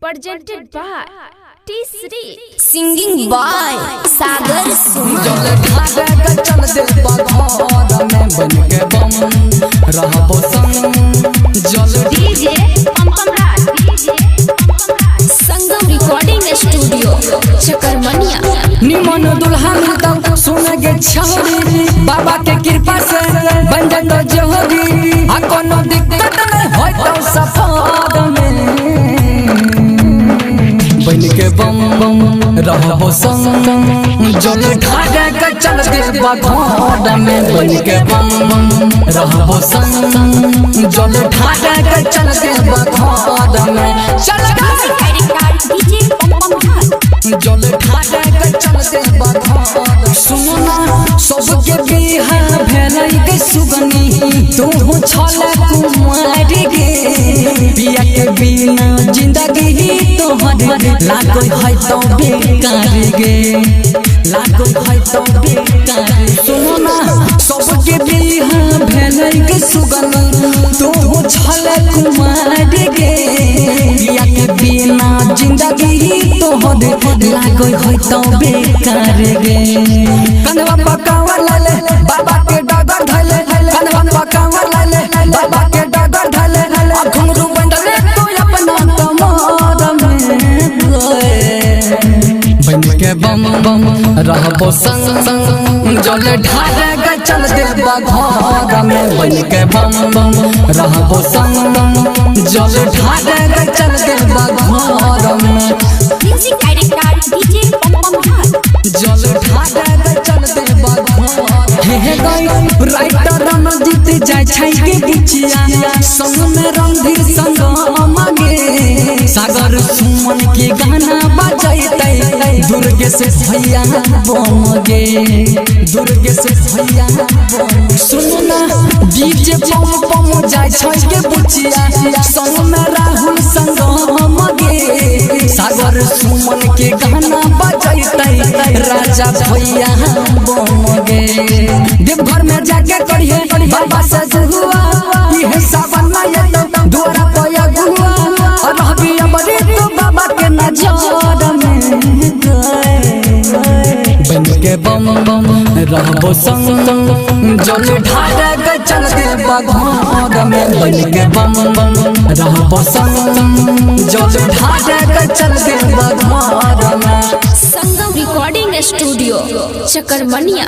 presented by T3 singing by सागर जल ढाके के चल दे बाघर में बन के बम रहबो संग जल DJ पंपमराज संगम रिकॉर्डिंग स्टूडियो चकरमनिया। निमन दुल्हा मिलता सुनेगे छौरी बाबा के कृपा से बन जातो जोहरी आ कोनो दिक्कत नहीं होय तो सफर में बन के बम बम रहबो संग जल ढाके के चल दे बाघर में बन के बम बम रहबो संग जल ढाके के चल दे बाघर में चल DJ पंपमराज जल ढाके के चल दे बाघर सुनो ना सबके बिहा भेलै के सुगनी तू छले कुमार गे पिया के बिना जिंदगी तोहर लागो है तो बेकार गे लागो है तो बेकार सुनो ना सबके बिहा भेलै के सुगनी तू छले कुमार गे पिया के बिना जिंदगी तोहर लागो है तो बेकार गे कनवा पकावा लाले बाबा के डगर धले कनवा पकावा लाले बाबा के डगर धले घुंघरू बंडले तू अपना कमर में बन के बम बम रहबो संग संग जल ढाके के चल दे बाघर में बन के बम बम रहबो संग जल ढाके के चल दे बाघर में म्यूजिक डायरेक्टर DJ पंपमराज जल ढाके के चल दे बाघर हे गई राइटर रणजीत जाय छै के बिचिया संग में रणधीर संग मांगे सागर सुमन के गाना बजैतै दुर्गे से भैया बम गे दुर्गे से भैया बम सुनो ना डीजे पम पम जाय छै के बिचिया संग में राहुल संग मांगे सागर सुमन के गाना बजैतै राजा भैया बम गे देवघर में जाके करिए बाबा से जुआ ये सावन में ये दोरा पया गुआ और रहबी अमरे तो बाबा के नजर में बन के बम बम रहबो संग जल ढाके के चल दे बाघर में बन के बम बम रहबो संग जल ढाके के चल दे बाघर में संगम रिकॉर्डिंग स्टूडियो चकरमनिया।